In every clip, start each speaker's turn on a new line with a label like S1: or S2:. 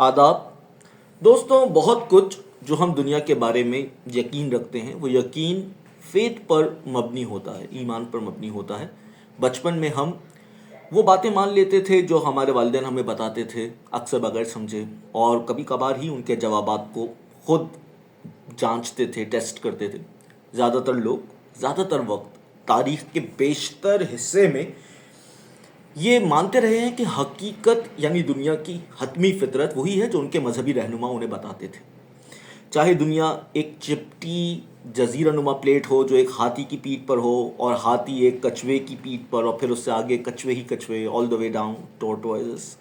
S1: آداب دوستوں، بہت کچھ جو ہم دنیا کے بارے میں یقین رکھتے ہیں وہ یقین فیتھ پر مبنی ہوتا ہے، ایمان پر مبنی ہوتا ہے۔ بچپن میں ہم وہ باتیں مان لیتے تھے جو ہمارے والدین ہمیں بتاتے تھے، اکثر بغیر سمجھے، اور کبھی کبھار ہی ان کے جوابات کو خود جانچتے تھے، ٹیسٹ کرتے تھے۔ زیادہ تر لوگ زیادہ تر وقت تاریخ کے بیشتر حصے میں یہ مانتے رہے ہیں کہ حقیقت یعنی دنیا کی حتمی فطرت وہی ہے جو ان کے مذہبی رہنما انہیں بتاتے تھے۔ چاہے دنیا ایک چپٹی جزیرہ نما پلیٹ ہو جو ایک ہاتھی کی پیٹھ پر ہو، اور ہاتھی ایک کچھوے کی پیٹھ پر، اور پھر اس سے آگے کچھوے ہی کچھوے، آل دا وے ڈاؤن ٹورٹوائزز،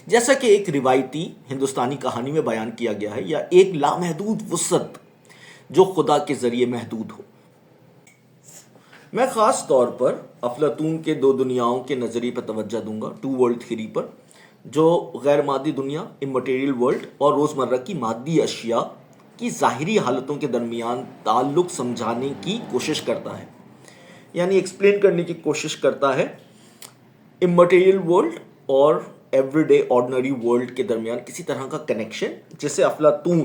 S1: جیسا کہ ایک روایتی ہندوستانی کہانی میں بیان کیا گیا ہے، یا ایک لامحدود وسعت جو خدا کے ذریعے محدود ہو۔ میں خاص طور پر افلاطون کے دو دنیاؤں کے نظریے پر توجہ دوں گا، ٹو ورلڈ تھیوری پر، جو غیر مادی دنیا امٹیریل ورلڈ اور روزمرہ کی مادی اشیاء کی ظاہری حالتوں کے درمیان تعلق سمجھانے کی کوشش کرتا ہے، یعنی ایکسپلین کرنے کی کوشش کرتا ہے امٹیریل ورلڈ اور ایوری ڈے آرڈنری ورلڈ کے درمیان کسی طرح کا کنیکشن، جسے افلاطون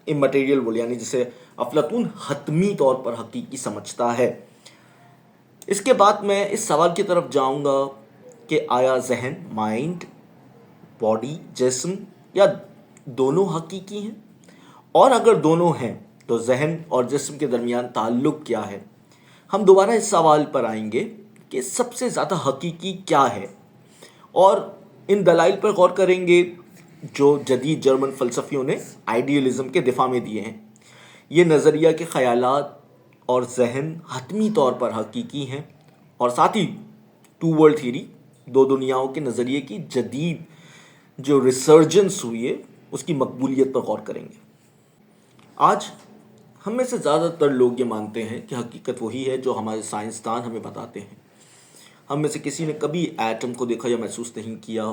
S1: امٹیریل ورلڈ یعنی جسے افلاطون حتمی طور پر حقیقی سمجھتا ہے۔ اس کے بعد میں اس سوال کی طرف جاؤں گا کہ آیا ذہن، مائنڈ، باڈی، جسم، یا دونوں حقیقی ہیں؟ اور اگر دونوں ہیں تو ذہن اور جسم کے درمیان تعلق کیا ہے؟ ہم دوبارہ اس سوال پر آئیں گے کہ سب سے زیادہ حقیقی کیا ہے، اور ان دلائل پر غور کریں گے جو جدید جرمن فلسفیوں نے آئیڈیلزم کے دفاع میں دیے ہیں۔ یہ نظریہ کہ خیالات اور ذہن حتمی طور پر حقیقی ہیں، اور ساتھ ہی ٹو ورلڈ تھیوری، دو دنیاؤں کے نظریے کی جدید جو ریسرجنس ہوئی ہے اس کی مقبولیت پر غور کریں گے۔ آج ہم میں سے زیادہ تر لوگ یہ مانتے ہیں کہ حقیقت وہی ہے جو ہمارے سائنسدان ہمیں بتاتے ہیں۔ ہم میں سے کسی نے کبھی ایٹم کو دیکھا یا محسوس نہیں کیا۔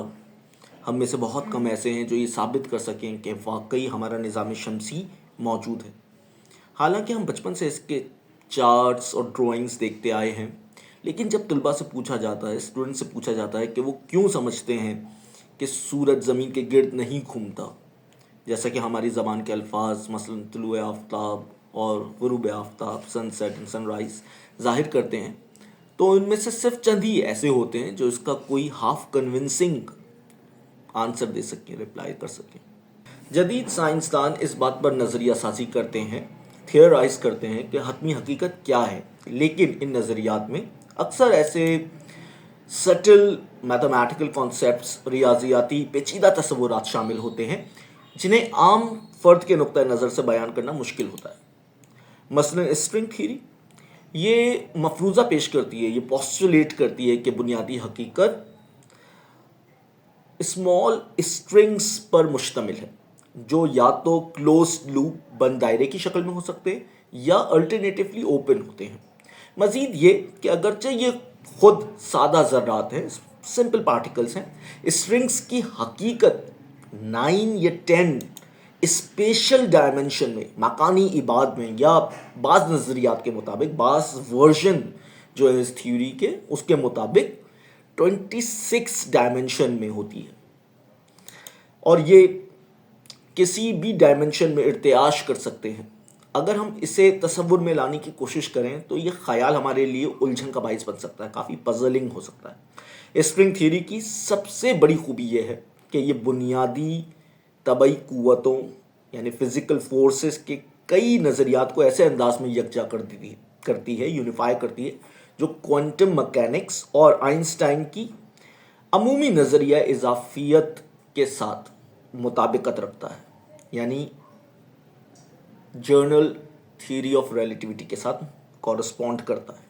S1: ہم میں سے بہت کم ایسے ہیں جو یہ ثابت کر سکیں کہ واقعی ہمارا نظام شمسی موجود ہے، حالانکہ ہم بچپن سے اس کے چارٹس اور ڈرائنگز دیکھتے آئے ہیں۔ لیکن جب طلباء سے پوچھا جاتا ہے، اسٹوڈنٹ سے پوچھا جاتا ہے کہ وہ کیوں سمجھتے ہیں کہ سورج زمین کے گرد نہیں گھومتا، جیسا کہ ہماری زبان کے الفاظ مثلا طلوع آفتاب اور غروب آفتاب، سن سیٹ اینڈ سن رائز ظاہر کرتے ہیں، تو ان میں سے صرف چند ہی ایسے ہوتے ہیں جو اس کا کوئی ہاف کنونسنگ آنسر دے سکیں، رپلائی کر سکیں۔ جدید سائنسدان اس بات پر نظریہ سازی کرتے ہیں، تھیورائز کرتے ہیں کہ حتمی حقیقت کیا ہے، لیکن ان نظریات میں اکثر ایسے سٹل میتھمیٹیکل کانسیپٹس، ریاضیاتی پیچیدہ تصورات شامل ہوتے ہیں جنہیں عام فرد کے نقطہ نظر سے بیان کرنا مشکل ہوتا ہے۔ مثلا اسٹرنگ تھیوری یہ مفروضہ پیش کرتی ہے، یہ پوسٹولیٹ کرتی ہے کہ بنیادی حقیقت اسمال اسٹرنگز پر مشتمل ہے، جو یا تو کلوزڈ لوپ بند دائرے کی شکل میں ہو سکتے ہیں یا الٹرنیٹیولی اوپن ہوتے ہیں۔ مزید یہ کہ اگرچہ یہ خود سادہ ذرات ہیں، سمپل پارٹیکلز ہیں، اسٹرنگز کی حقیقت 9 یا 10 اسپیشل ڈائمنشن میں، مکانی ابعاد میں، یا بعض نظریات کے مطابق، بعض ورژن جو ہے اس تھیوری کے، اس کے مطابق 26 ڈائمنشن میں ہوتی ہے، اور یہ کسی بھی ڈائمنشن میں ارتعاش کر سکتے ہیں۔ اگر ہم اسے تصور میں لانے کی کوشش کریں تو یہ خیال ہمارے لیے الجھن کا باعث بن سکتا ہے، کافی پزلنگ ہو سکتا ہے۔ اسپرنگ تھیوری کی سب سے بڑی خوبی یہ ہے کہ یہ بنیادی طبعی قوتوں یعنی فزیکل فورسز کے کئی نظریات کو ایسے انداز میں یکجا کرتی ہے، یونیفائی کرتی ہے، جو کوانٹم مکینکس اور آئنسٹائن کی عمومی نظریہ اضافیت کے ساتھ مطابقت رکھتا ہے، یعنی جنرل تھیوری آف ریلیٹیوٹی کے ساتھ کورسپونڈ کرتا ہے۔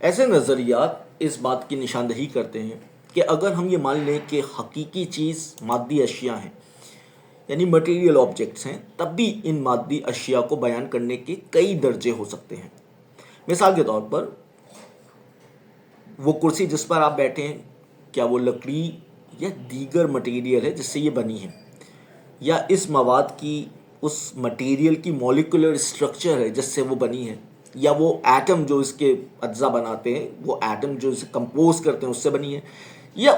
S1: ایسے نظریات اس بات کی نشاندہی کرتے ہیں کہ اگر ہم یہ مان لیں کہ حقیقی چیز مادی اشیاء ہیں، یعنی مٹیریل آبجیکٹس ہیں، تب بھی ان مادی اشیاء کو بیان کرنے کے کئی درجے ہو سکتے ہیں۔ مثال کے طور پر وہ کرسی جس پر آپ بیٹھے ہیں، کیا وہ لکڑی یا دیگر مٹیریل ہے جس سے یہ بنی ہے، یا اس مواد کی، اس مٹیریل کی مولیکولر اسٹرکچر ہے جس سے وہ بنی ہے، یا وہ ایٹم جو اس کے اجزاء بناتے ہیں، وہ ایٹم جو اسے کمپوز کرتے ہیں اس سے بنی ہے، یا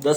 S1: 10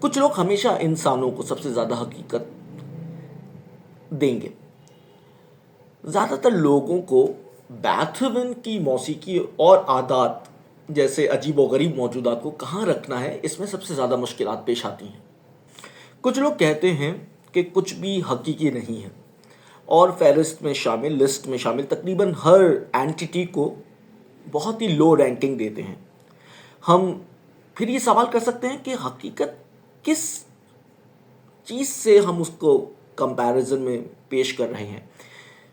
S1: کچھ لوگ ہمیشہ انسانوں کو سب سے زیادہ حقیقت دیں گے. زیادہ تر لوگوں کو بیتھوون کی موسیقی اور عادات جیسے عجیب و غریب موجودات کو کہاں رکھنا ہے، اس میں سب سے زیادہ مشکلات پیش آتی ہیں. کچھ لوگ کہتے ہیں کہ کچھ بھی حقیقی نہیں ہے اور فہرست میں شامل، لسٹ میں شامل تقریباً ہر اینٹیٹی کو بہت ہی لو رینکنگ دیتے ہیں. ہم پھر یہ سوال کر سکتے ہیں کہ حقیقت کس چیز سے ہم اس کو کمپیریزن میں پیش کر رہے ہیں،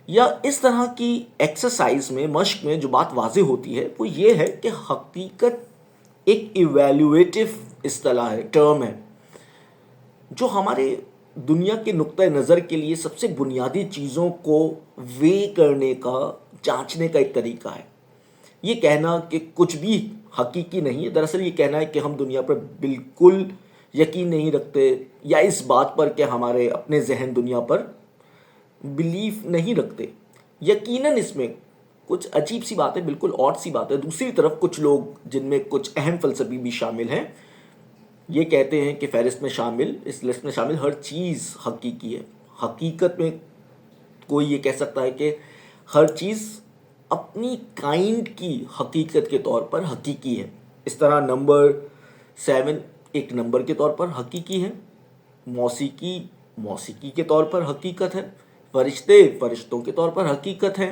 S1: یا اس طرح کی ایکسرسائز میں، مشق میں جو بات واضح ہوتی ہے وہ یہ ہے کہ حقیقت ایک ایویلیویٹو اصطلاح ہے، ٹرم ہے، جو ہمارے دنیا کے نقطہ نظر کے لیے سب سے بنیادی چیزوں کو وے کرنے کا، جانچنے کا ایک طریقہ ہے. یہ کہنا کہ کچھ بھی حقیقی نہیں ہے، دراصل یہ کہنا ہے کہ ہم دنیا پر بالکل یقین نہیں رکھتے، یا اس بات پر کہ ہمارے اپنے ذہن دنیا پر بلیف نہیں رکھتے. یقیناً اس میں کچھ عجیب سی بات ہے، بالکل آڈ سی بات ہے. دوسری طرف کچھ لوگ، جن میں کچھ اہم فلسفی بھی شامل ہیں، یہ کہتے ہیں کہ فہرست میں شامل، اس لسٹ میں شامل ہر چیز حقیقی ہے. حقیقت میں کوئی یہ کہہ سکتا ہے کہ ہر چیز اپنی کائنڈ کی حقیقت کے طور پر حقیقی ہے. اس طرح نمبر 7 ایک نمبر کے طور پر حقیقی ہے، موسیقی موسیقی کے طور پر حقیقت ہے، فرشتے فرشتوں کے طور پر حقیقت ہے،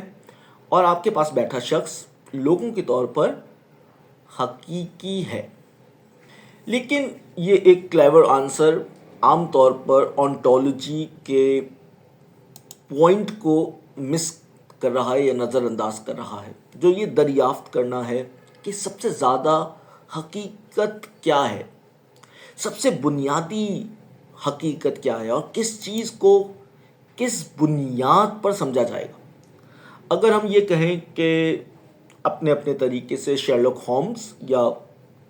S1: اور آپ کے پاس بیٹھا شخص لوگوں کے طور پر حقیقی ہے. لیکن یہ ایک کلیور آنسر عام طور پر آنٹولوجی کے پوائنٹ کو مس کر رہا ہے یا نظر انداز کر رہا ہے، جو یہ دریافت کرنا ہے کہ سب سے زیادہ حقیقت کیا ہے، سب سے بنیادی حقیقت کیا ہے، اور کس چیز کو کس بنیاد پر سمجھا جائے گا. اگر ہم یہ کہیں کہ اپنے اپنے طریقے سے شیرلک ہومز یا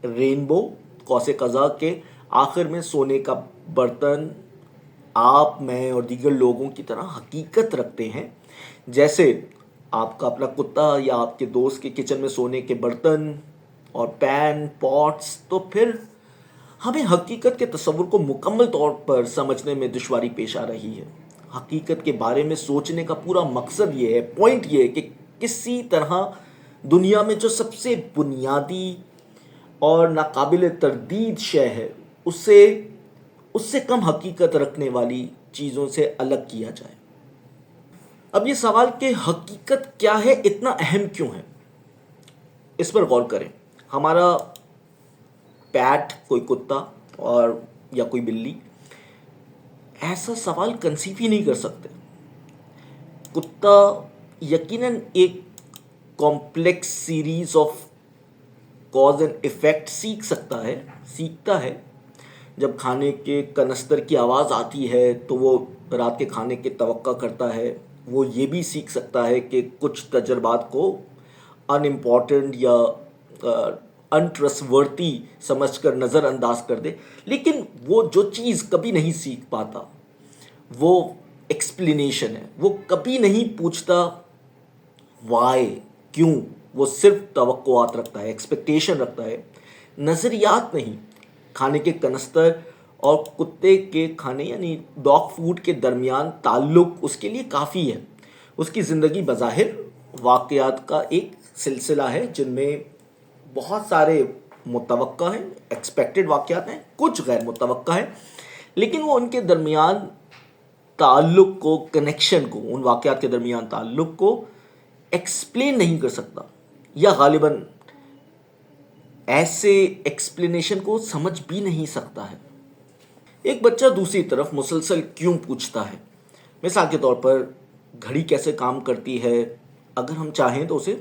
S1: رینبو قوس قزح کے آخر میں سونے کا برتن آپ، میں اور دیگر لوگوں کی طرح حقیقت رکھتے ہیں، جیسے آپ کا اپنا کتا یا آپ کے دوست کے کچن میں سونے کے برتن اور پین پاٹس، تو پھر ہمیں حقیقت کے تصور کو مکمل طور پر سمجھنے میں دشواری پیش آ رہی ہے. حقیقت کے بارے میں سوچنے کا پورا مقصد یہ ہے، پوائنٹ یہ ہے کہ کسی طرح دنیا میں جو سب سے بنیادی اور ناقابل تردید شے ہے، اس سے کم حقیقت رکھنے والی چیزوں سے الگ کیا جائے. اب یہ سوال کہ حقیقت کیا ہے اتنا اہم کیوں ہے، اس پر غور کریں. ہمارا پیٹ، کوئی کتا اور یا کوئی بلی، ایسا سوال کنسیو ہی نہیں کر سکتے. کتا یقیناً ایک complex series of cause and effect سیکھتا ہے. جب کھانے کے کنستر کی آواز آتی ہے تو وہ رات کے کھانے کی توقع کرتا ہے. وہ یہ بھی سیکھ سکتا ہے کہ کچھ تجربات کو ان امپورٹنٹ یا انٹرسٹ ورتی سمجھ کر نظر انداز کر دے. لیکن وہ جو چیز کبھی نہیں سیکھ پاتا وہ ایکسپلینیشن ہے. وہ کبھی نہیں پوچھتا وائی، کیوں. وہ صرف توقعات رکھتا ہے، ایکسپیکٹیشن رکھتا ہے، نظریات نہیں. کھانے کے کنستر اور کتے کے کھانے یعنی ڈاگ فوڈ کے درمیان تعلق اس کے لیے کافی ہے. اس کی زندگی بظاہر واقعات کا ایک سلسلہ ہے، جن میں بہت سارے متوقع ہیں، ایکسپیکٹڈ واقعات ہیں، کچھ غیر متوقع ہیں، لیکن وہ ان کے درمیان تعلق کو، کنیکشن کو، ان واقعات کے درمیان تعلق کو ایکسپلین نہیں کر سکتا، یا غالباً ایسے ایکسپلینیشن کو سمجھ بھی نہیں سکتا ہے. ایک بچہ دوسری طرف مسلسل کیوں پوچھتا ہے. مثال کے طور پر گھڑی کیسے کام کرتی ہے، اگر ہم چاہیں تو اسے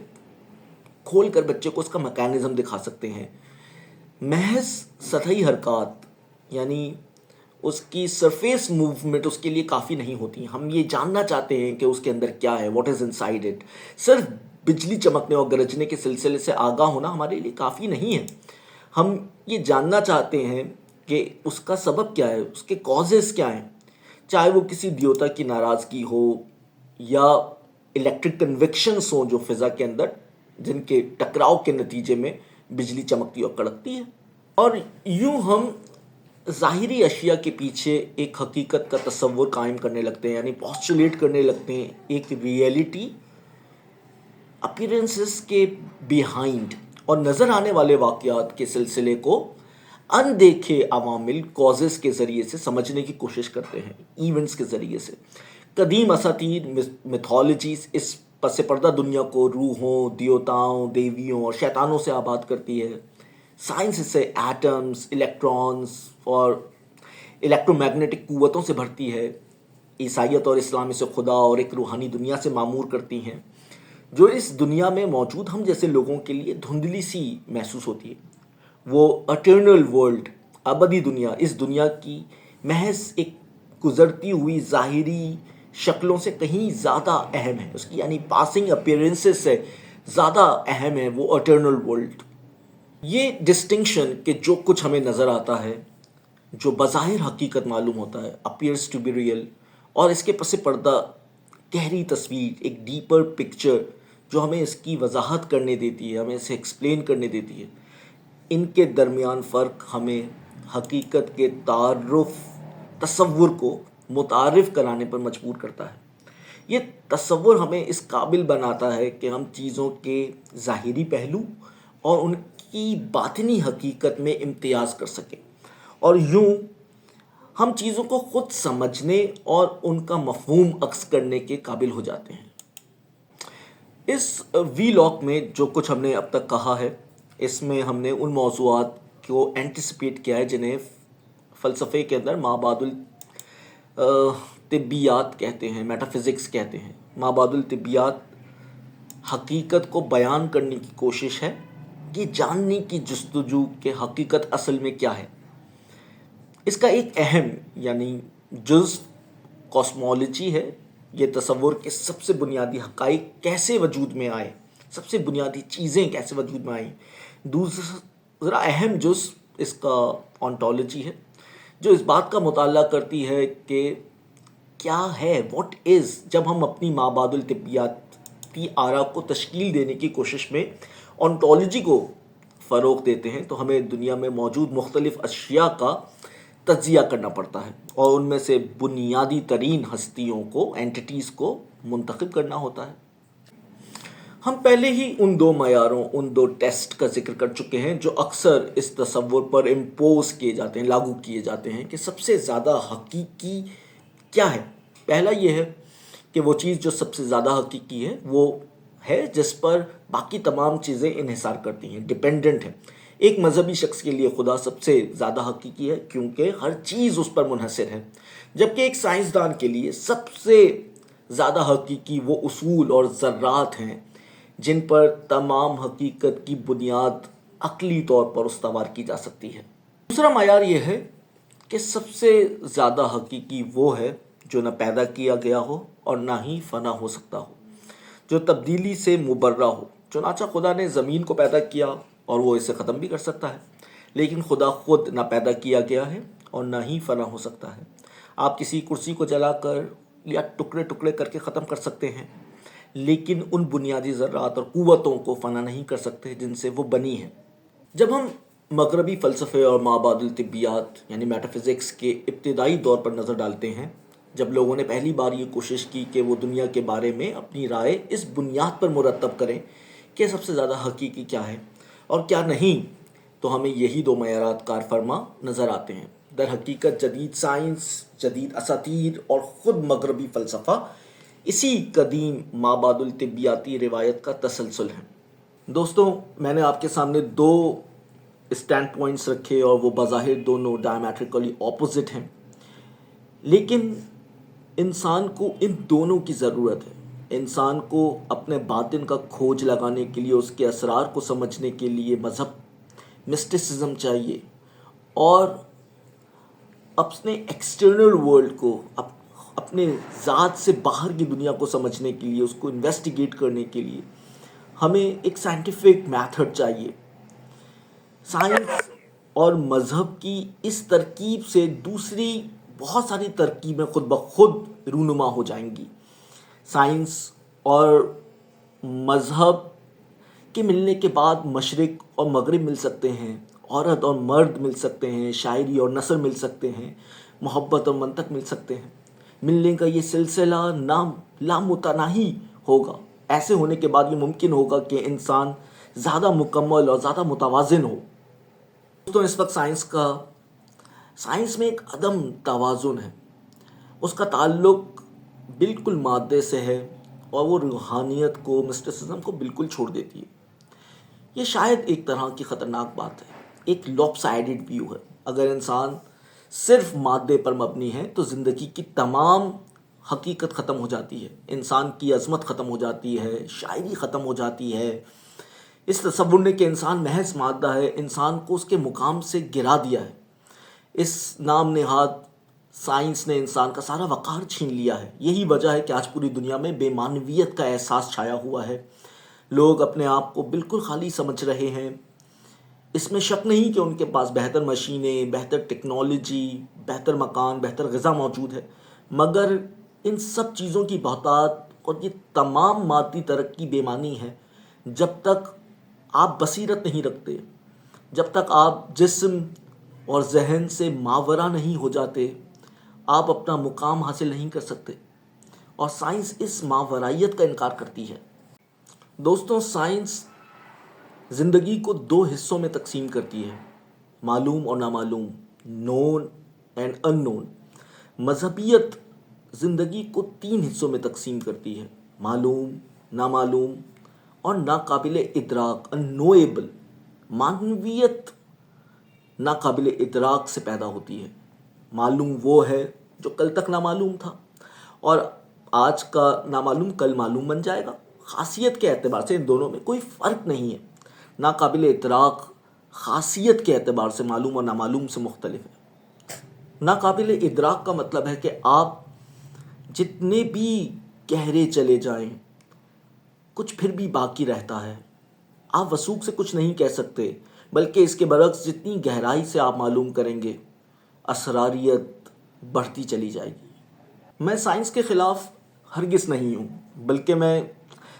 S1: کھول کر بچے کو اس کا میکینزم دکھا سکتے ہیں. محض سطحی حرکات یعنی اس کی سرفیس موومنٹ اس کے لیے کافی نہیں ہوتی. ہم یہ جاننا چاہتے ہیں کہ اس کے اندر کیا ہے، what is in side it. صرف بجلی چمکنے اور گرجنے کے سلسلے سے آگاہ ہونا ہمارے لیے کافی نہیں ہے. ہم یہ جاننا چاہتے ہیں کہ اس کا سبب کیا ہے، اس کے کازز کیا ہیں، چاہے وہ کسی دیوتا کی ناراضگی ہو یا الیکٹرک کنویکشنز ہوں جو فضا کے اندر، جن کے ٹکراؤ کے نتیجے میں بجلی چمکتی اور کڑکتی ہے. اور یوں ہم ظاہری اشیاء کے پیچھے ایک حقیقت کا تصور قائم کرنے لگتے ہیں، یعنی پوسچولیٹ کرنے لگتے ہیں ایک ریئلٹی اپیرنسز کے بیہائنڈ، اور نظر آنے والے واقعات کے سلسلے کو اندیکھے عوامل کازز کے ذریعے سے سمجھنے کی کوشش کرتے ہیں، ایونٹس کے ذریعے سے۔ قدیم اساطیر میتھولوجیز اس پس پردہ دنیا کو روحوں، دیوتاؤں، دیویوں اور شیطانوں سے آباد کرتی ہے۔ سائنس اسے ایٹمز، الیکٹرانز اور الیکٹرو میگنیٹک قوتوں سے بھرتی ہے۔ عیسائیت اور اسلام اسے خدا اور ایک روحانی دنیا سے معمور کرتی ہیں، جو اس دنیا میں موجود ہم جیسے لوگوں کے لیے دھندلی سی محسوس ہوتی ہے۔ وہ اٹرنل ورلڈ، ابدی دنیا، اس دنیا کی محض ایک گزرتی ہوئی ظاہری شکلوں سے کہیں زیادہ اہم ہے، اس کی یعنی پاسنگ اپیرنسز سے زیادہ اہم ہے وہ اٹرنل ورلڈ۔ یہ ڈسٹنکشن کہ جو کچھ ہمیں نظر آتا ہے، جو بظاہر حقیقت معلوم ہوتا ہے، اپیئرس ٹو بی ریئل، اور اس کے پس پردہ گہری تصویر، ایک ڈیپر پکچر جو ہمیں اس کی وضاحت کرنے دیتی ہے، ہمیں اسے ایکسپلین کرنے دیتی ہے، ان کے درمیان فرق ہمیں حقیقت کے تصور کو متعارف کرانے پر مجبور کرتا ہے۔ یہ تصور ہمیں اس قابل بناتا ہے کہ ہم چیزوں کے ظاہری پہلو اور ان کی باطنی حقیقت میں امتیاز کر سکیں، اور یوں ہم چیزوں کو خود سمجھنے اور ان کا مفہوم عکس کرنے کے قابل ہو جاتے ہیں۔ اس وی لاک میں جو کچھ ہم نے اب تک کہا ہے، اس میں ہم نے ان موضوعات کو اینٹیسپیٹ کیا ہے جنہیں فلسفے کے اندر مابعد الطبیات کہتے ہیں، میٹا فزکس کہتے ہیں۔ مابعد الطبیات حقیقت کو بیان کرنے کی کوشش ہے، یہ جاننے کی جستجو کہ حقیقت اصل میں کیا ہے۔ اس کا ایک اہم یعنی جز کاسمولوجی ہے، یہ تصور کے سب سے بنیادی حقائق کیسے وجود میں آئے، سب سے بنیادی چیزیں کیسے وجود میں آئیں۔ دوسرا اہم جز اس کا آنٹولوجی ہے، جو اس بات کا مطالعہ کرتی ہے کہ کیا ہے، واٹ از۔ جب ہم اپنی مابعد الطبیاتی آرا کو تشکیل دینے کی کوشش میں آنٹولوجی کو فروغ دیتے ہیں، تو ہمیں دنیا میں موجود مختلف اشیاء کا تجزیہ کرنا پڑتا ہے، اور ان میں سے بنیادی ترین ہستیوں کو، اینٹیٹیز کو منتخب کرنا ہوتا ہے۔ ہم پہلے ہی ان دو معیاروں، ان دو ٹیسٹ کا ذکر کر چکے ہیں جو اکثر اس تصور پر امپوز کیے جاتے ہیں، لاگو کیے جاتے ہیں کہ سب سے زیادہ حقیقی کیا ہے۔ پہلا یہ ہے کہ وہ چیز جو سب سے زیادہ حقیقی ہے وہ ہے جس پر باقی تمام چیزیں انحصار کرتی ہیں، ڈیپینڈنٹ ہے۔ ایک مذہبی شخص کے لیے خدا سب سے زیادہ حقیقی ہے کیونکہ ہر چیز اس پر منحصر ہے، جبکہ ایک سائنسدان کے لیے سب سے زیادہ حقیقی وہ اصول اور ذرات ہیں جن پر تمام حقیقت کی بنیاد عقلی طور پر استوار کی جا سکتی ہے۔ دوسرا معیار یہ ہے کہ سب سے زیادہ حقیقی وہ ہے جو نہ پیدا کیا گیا ہو اور نہ ہی فنا ہو سکتا ہو، جو تبدیلی سے مبرہ ہو۔ چنانچہ خدا نے زمین کو پیدا کیا اور وہ اسے ختم بھی کر سکتا ہے، لیکن خدا خود نہ پیدا کیا گیا ہے اور نہ ہی فنا ہو سکتا ہے۔ آپ کسی کرسی کو جلا کر یا ٹکڑے ٹکڑے کر کے ختم کر سکتے ہیں، لیکن ان بنیادی ذرات اور قوتوں کو فنا نہیں کر سکتے جن سے وہ بنی ہے۔ جب ہم مغربی فلسفے اور مابعد الطبیات یعنی میٹا فزکس کے ابتدائی دور پر نظر ڈالتے ہیں، جب لوگوں نے پہلی بار یہ کوشش کی کہ وہ دنیا کے بارے میں اپنی رائے اس بنیاد پر مرتب کریں کہ سب سے زیادہ حقیقی کیا ہے اور کیا نہیں، تو ہمیں یہی دو معیارات کار فرما نظر آتے ہیں۔ در حقیقت جدید سائنس، جدید اساطیر اور خود مغربی فلسفہ اسی قدیم مابعد الطبیاتی روایت کا تسلسل ہے۔ دوستوں، میں نے آپ کے سامنے دو اسٹینڈ پوائنٹس رکھے اور وہ بظاہر دونوں ڈائمیٹریکلی اپوزٹ ہیں، لیکن انسان کو ان دونوں کی ضرورت ہے۔ انسان کو اپنے باطن کا کھوج لگانے کے لیے، اس کے اسرار کو سمجھنے کے لیے مذہب، مسٹسزم چاہیے، اور اپنے ایکسٹرنل ورلڈ کو، اپنے ذات سے باہر کی دنیا کو سمجھنے کے لیے، اس کو انویسٹیگیٹ کرنے کے لیے ہمیں ایک سائنٹیفک میتھڈ چاہیے۔ سائنس اور مذہب کی اس ترکیب سے دوسری بہت ساری ترکیبیں خود بخود رونما ہو جائیں گی۔ سائنس اور مذہب کے ملنے کے بعد مشرق اور مغرب مل سکتے ہیں، عورت اور مرد مل سکتے ہیں، شاعری اور نثر مل سکتے ہیں، محبت اور منطق مل سکتے ہیں. ملنے کا یہ سلسلہ لامتناہی ہوگا. ایسے ہونے کے بعد یہ ممکن ہوگا کہ انسان زیادہ مکمل اور زیادہ متوازن ہو. دوستوں اس وقت سائنس میں ایک عدم توازن ہے. اس کا تعلق بالکل مادے سے ہے اور وہ روحانیت کو، مسٹسزم کو بالکل چھوڑ دیتی ہے. یہ شاید ایک طرح کی خطرناک بات ہے، ایک لوپ سائیڈڈ ویو ہے. اگر انسان صرف مادے پر مبنی ہے تو زندگی کی تمام حقیقت ختم ہو جاتی ہے، انسان کی عظمت ختم ہو جاتی ہے، شاعری ختم ہو جاتی ہے. اس تصور نے کہ انسان محض مادہ ہے، انسان کو اس کے مقام سے گرا دیا ہے. اس نام نہاد سائنس نے انسان کا سارا وقار چھین لیا ہے. یہی وجہ ہے کہ آج پوری دنیا میں بے معنویت کا احساس چھایا ہوا ہے. لوگ اپنے آپ کو بالکل خالی سمجھ رہے ہیں. اس میں شک نہیں کہ ان کے پاس بہتر مشینیں، بہتر ٹیکنالوجی، بہتر مکان، بہتر غذا موجود ہے، مگر ان سب چیزوں کی بہتات اور یہ تمام مادی ترقی بے معنی ہے جب تک آپ بصیرت نہیں رکھتے، جب تک آپ جسم اور ذہن سے ماورا نہیں ہو جاتے، آپ اپنا مقام حاصل نہیں کر سکتے. اور سائنس اس ماورائیت کا انکار کرتی ہے. دوستوں سائنس زندگی کو دو حصوں میں تقسیم کرتی ہے، معلوم اور نامعلوم، نون اینڈ ان نون. مذہبیت زندگی کو تین حصوں میں تقسیم کرتی ہے، معلوم، نامعلوم اور ناقابل ادراک، اننویبل. معنویت ناقابل ادراک سے پیدا ہوتی ہے. معلوم وہ ہے جو کل تک نامعلوم تھا اور آج کا نامعلوم کل معلوم بن جائے گا. خاصیت کے اعتبار سے ان دونوں میں کوئی فرق نہیں ہے. ناقابل ادراک خاصیت کے اعتبار سے معلوم اور نامعلوم سے مختلف ہے. ناقابل ادراک کا مطلب ہے کہ آپ جتنے بھی گہرے چلے جائیں کچھ پھر بھی باقی رہتا ہے. آپ وثوق سے کچھ نہیں کہہ سکتے، بلکہ اس کے برعکس جتنی گہرائی سے آپ معلوم کریں گے اسراریت بڑھتی چلی جائے گی. میں سائنس کے خلاف ہرگز نہیں ہوں، بلکہ میں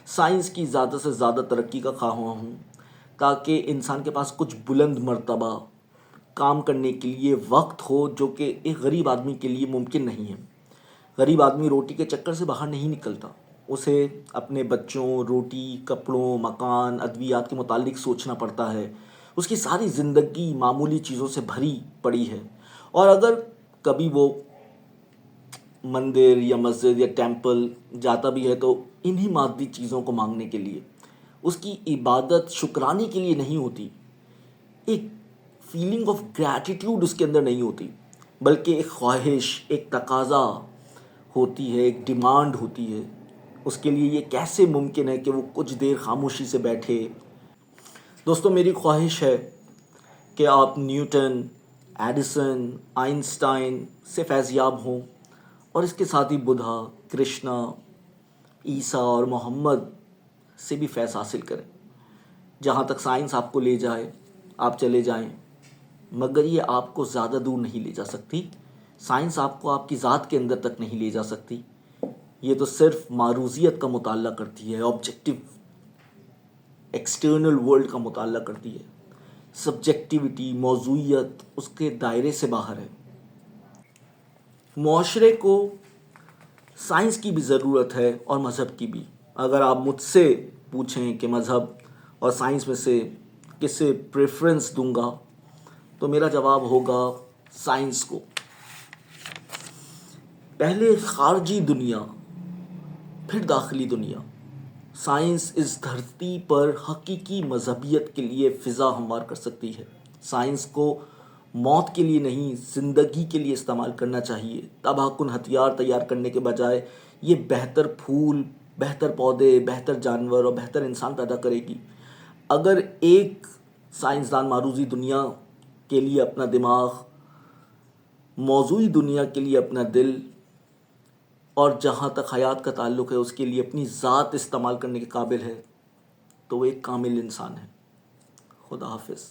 S1: سائنس کی زیادہ سے زیادہ ترقی کا خواہاں ہوں تاکہ انسان کے پاس کچھ بلند مرتبہ کام کرنے کے لیے وقت ہو، جو کہ ایک غریب آدمی کے لیے ممکن نہیں ہے. غریب آدمی روٹی کے چکر سے باہر نہیں نکلتا. اسے اپنے بچوں، روٹی، کپڑوں، مکان، ادویات کے متعلق سوچنا پڑتا ہے. اس کی ساری زندگی معمولی چیزوں سے بھری پڑی ہے. اور اگر کبھی وہ مندر یا مسجد یا ٹیمپل جاتا بھی ہے تو انہی مادی چیزوں کو مانگنے کے لیے. اس کی عبادت شکرانے کے لیے نہیں ہوتی، ایک فیلنگ آف گریٹیٹیوڈ اس کے اندر نہیں ہوتی، بلکہ ایک خواہش، ایک تقاضا ہوتی ہے، ایک ڈیمانڈ ہوتی ہے. اس کے لیے یہ کیسے ممکن ہے کہ وہ کچھ دیر خاموشی سے بیٹھے. دوستوں میری خواہش ہے کہ آپ نیوٹن، ایڈیسن، آئنسٹائن سے فیض یاب ہوں اور اس کے ساتھ ہی بدھا، کرشنا، عیسیٰ اور محمد سے بھی فیض حاصل کریں. جہاں تک سائنس آپ کو لے جائے آپ چلے جائیں، مگر یہ آپ کو زیادہ دور نہیں لے جا سکتی. سائنس آپ کو آپ کی ذات کے اندر تک نہیں لے جا سکتی. یہ تو صرف معروضیت کا مطالعہ کرتی ہے، آبجیکٹو ایکسٹرنل ورلڈ کا مطالعہ کرتی ہے. سبجیکٹیوٹی، موضوعیت اس کے دائرے سے باہر ہے. معاشرے کو سائنس کی بھی ضرورت ہے اور مذہب کی بھی. اگر آپ مجھ سے پوچھیں کہ مذہب اور سائنس میں سے کسے پریفرنس دوں گا تو میرا جواب ہوگا سائنس کو. پہلے خارجی دنیا پھر داخلی دنیا. سائنس اس دھرتی پر حقیقی مذہبیت کے لیے فضا ہموار کر سکتی ہے. سائنس کو موت کے لیے نہیں زندگی کے لیے استعمال کرنا چاہیے. تباہ کن ہتھیار تیار کرنے کے بجائے یہ بہتر پھول، بہتر پودے، بہتر جانور اور بہتر انسان پیدا کرے گی. اگر ایک سائنسدان معروضی دنیا کے لیے اپنا دماغ، موضوعی دنیا کے لیے اپنا دل اور جہاں تک حیات کا تعلق ہے اس کے لیے اپنی ذات استعمال کرنے کے قابل ہے تو وہ ایک کامل انسان ہے. خدا حافظ.